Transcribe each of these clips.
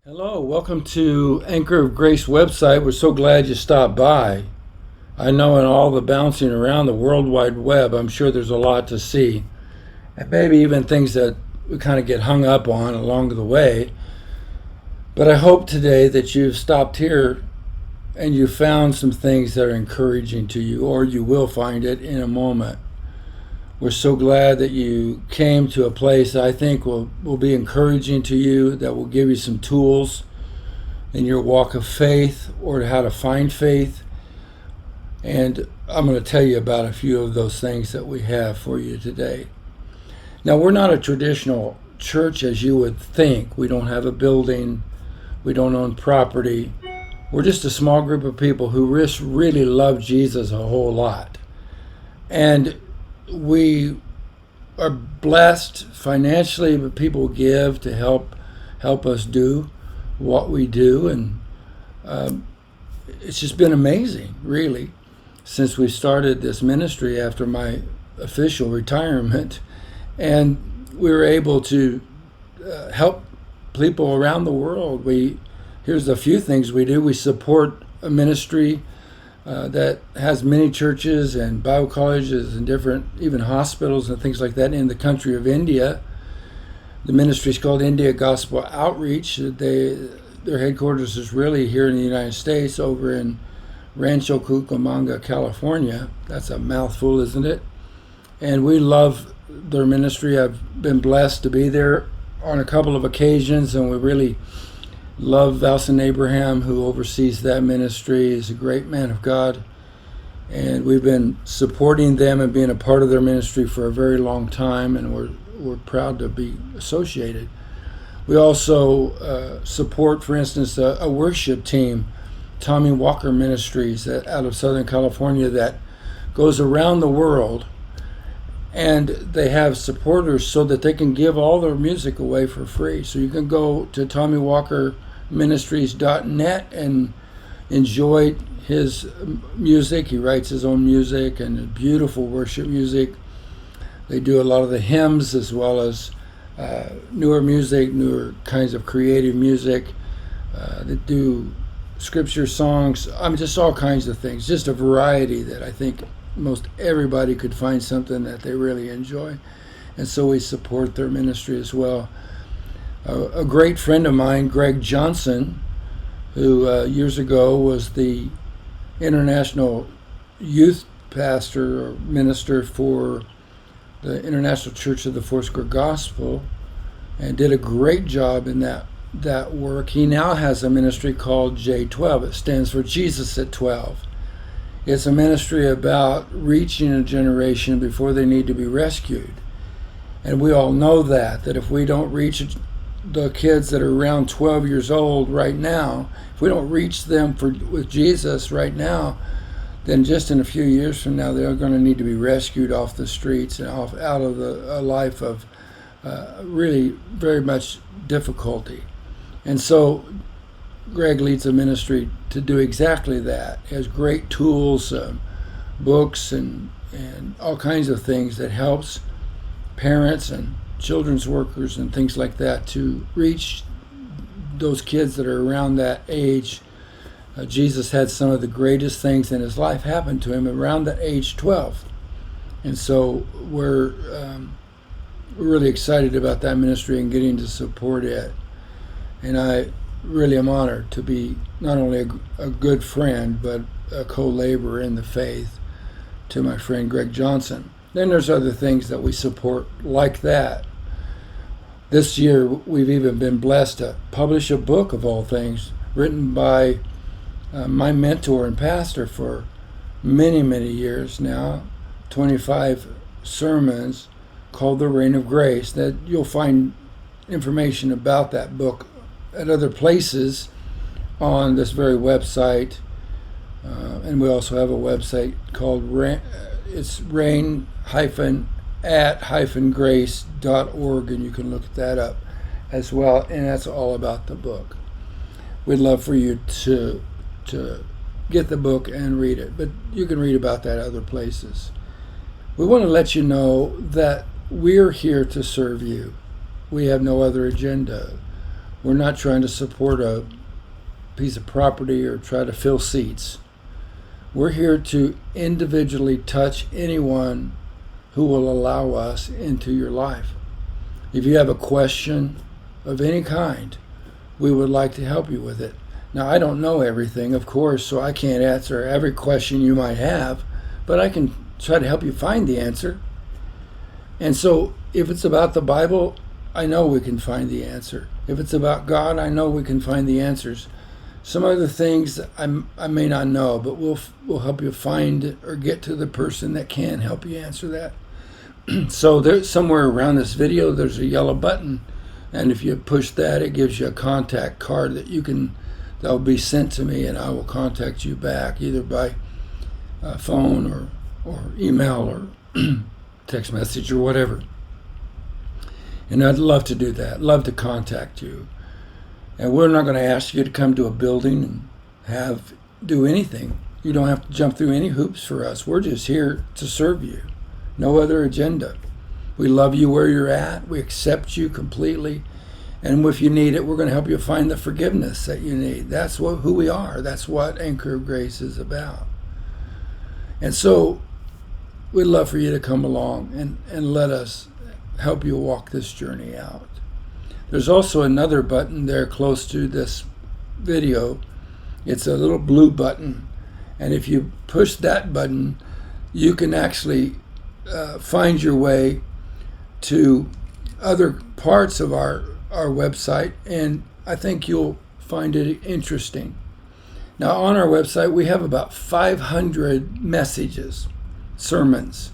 Hello, welcome to Anchor of Grace website. We're so glad you stopped by. I know in all the bouncing around the World Wide Web, I'm sure there's a lot to see, and maybe even things that we kind of get hung up on along the way. But I hope today that you've stopped here and you found some things that are encouraging to you, or you will find it in a moment. We're so glad that you came to a place that I think will be encouraging to you, that will give you some tools in your walk of faith or how to find faith. And I'm going to tell you about a few of those things that we have for you today. Now, we're not a traditional church as you would think. We don't have a building, we don't own property. We're just a small group of people who really love Jesus a whole lot. And we are blessed financially, but people give to help us do what we do, and it's just been amazing, really, since we started this ministry after my official retirement, and we were able to help people around the world. Here's a few things we do. We support a ministry that has many churches and Bible colleges and different, even hospitals and things like that in the country of India. The ministry is called India Gospel Outreach. Their headquarters is really here in the United States, over in Rancho Cucamonga, California. That's a mouthful, isn't it? And we love their ministry. I've been blessed to be there on a couple of occasions, and we really love Valson Abraham, who oversees that ministry. He's a great man of God, and we've been supporting them and being a part of their ministry for a very long time, and we're proud to be associated. We also support, for instance, a worship team, Tommy Walker Ministries, out of Southern California, that goes around the world, and they have supporters so that they can give all their music away for free. So you can go to TommyWalkerMinistries.net and enjoy his music. He writes his own music and beautiful worship music. They do a lot of the hymns as well as newer music, newer kinds of creative music. They do scripture songs. Just all kinds of things. Just a variety that I think most everybody could find something that they really enjoy. And so we support their ministry as well. A great friend of mine, Greg Johnson, who years ago was the international youth pastor or minister for the International Church of the Foursquare Gospel, and did a great job in that work. He now has a ministry called J12. It stands for Jesus at 12. It's a ministry about reaching a generation before they need to be rescued. And we all know that if we don't reach the kids that are around 12 years old right now, if we don't reach them with Jesus right now, then just in a few years from now, they're going to need to be rescued off the streets and out of a life of really very much difficulty. And so Greg leads a ministry to do exactly that. He has great tools, books, and all kinds of things that helps parents and children's workers and things like that to reach those kids that are around that age. Jesus had some of the greatest things in his life happen to him around the age 12. And so we're really excited about that ministry and getting to support it. And I really am honored to be not only a good friend, but a co-laborer in the faith to my friend Greg Johnson. Then there's other things that we support like that. This year, we've even been blessed to publish a book, of all things, written by my mentor and pastor for many, many years now, 25 sermons, called The Reign of Grace. That you'll find information about that book at other places on this very website, and we also have a website called rain-at-grace.org, and you can look that up as well, and that's all about the book. We'd love for you to get the book and read it, but you can read about that other places. We want to let you know that we're here to serve you. We have no other agenda. We're not trying to support a piece of property or try to fill seats. We're here to individually touch anyone who will allow us into your life. If you have a question of any kind, we would like to help you with it. Now, I don't know everything, of course, so I can't answer every question you might have, but I can try to help you find the answer. And so if it's about the Bible, I know we can find the answer. If it's about God, I know we can find the answers. Some other things I may not know, but we'll help you find or get to the person that can help you answer that. So there's somewhere around this video, there's a yellow button, and if you push that, it gives you a contact card that will be sent to me, and I will contact you back either by phone or email or text message or whatever. And I'd love to do that. Love to contact you. And we're not going to ask you to come to a building and do anything. You don't have to jump through any hoops for us. We're just here to serve you. No other agenda. We love you where you're at. We accept you completely. And if you need it, we're going to help you find the forgiveness that you need. That's who we are. That's what Anchor of Grace is about. And so we'd love for you to come along and let us help you walk this journey out. There's also another button there close to this video. It's a little blue button. And if you push that button, you can actually find your way to other parts of our website, and I think you'll find it interesting. Now, on our website, we have about 500 messages, sermons.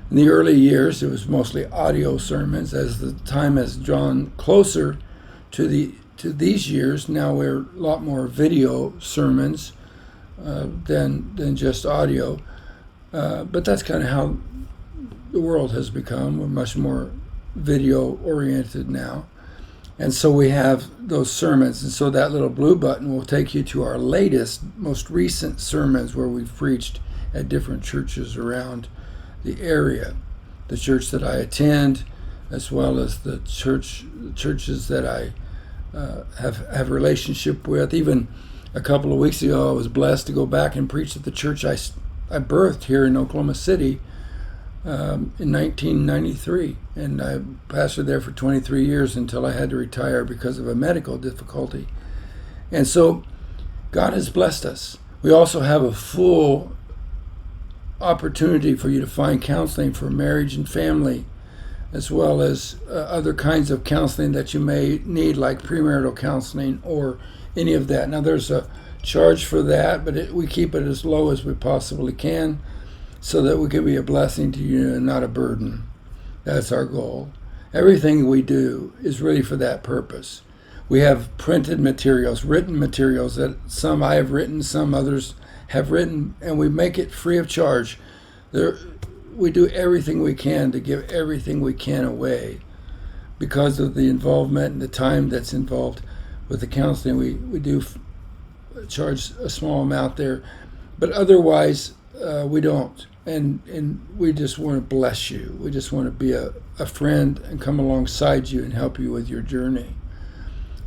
In the early years, it was mostly audio sermons. As the time has drawn closer to these years, now we're a lot more video sermons than just audio. But that's kind of how the world has become. We're much more video oriented now. And so we have those sermons. And so that little blue button will take you to our latest, most recent sermons where we've preached at different churches around the area. The church that I attend, as well as the churches that I have a relationship with. Even a couple of weeks ago, I was blessed to go back and preach at the church I birthed here in Oklahoma City in 1993, and I pastored there for 23 years until I had to retire because of a medical difficulty. And so God has blessed us. We also have a full opportunity for you to find counseling for marriage and family, as well as other kinds of counseling that you may need, like premarital counseling or any of that. Now, there's a charge for that, but we keep it as low as we possibly can, so that we can be a blessing to you and not a burden. That's our goal. Everything we do is really for that purpose. We have printed materials, written materials that some I have written, some others have written, and we make it free of charge. We do everything we can to give everything we can away because of the involvement and the time that's involved with the counseling. We do charge a small amount there, but otherwise we don't. And we just want to bless you. We just want to be a friend and come alongside you and help you with your journey.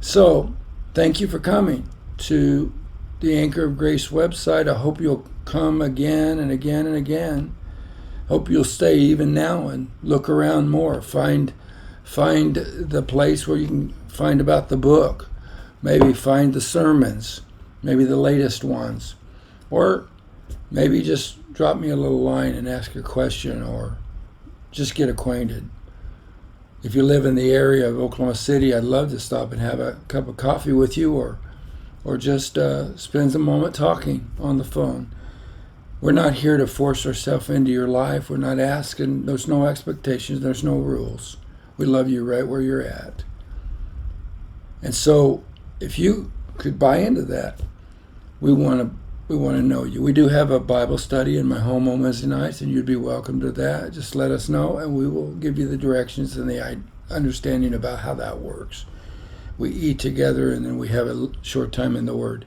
So thank you for coming to the Anchor of Grace website. I hope you'll come again and again and again. Hope you'll stay even now and look around more. Find the place where you can find about the book. Maybe find the sermons, maybe the latest ones. Or maybe just drop me a little line and ask a question, or just get acquainted. If you live in the area of Oklahoma City, I'd love to stop and have a cup of coffee with you, or just spend a moment talking on the phone. We're not here to force ourselves into your life. We're not asking. There's no expectations. There's no rules. We love you right where you're at. And so if you could buy into that, we want to know you. We do have a Bible study in my home on Wednesday nights, and you'd be welcome to that. Just let us know, and we will give you the directions and the understanding about how that works. We eat together, and then we have a short time in the Word.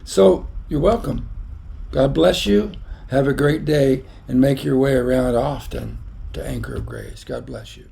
So you're welcome. God bless you. Have a great day, and make your way around often to Anchor of Grace. God bless you.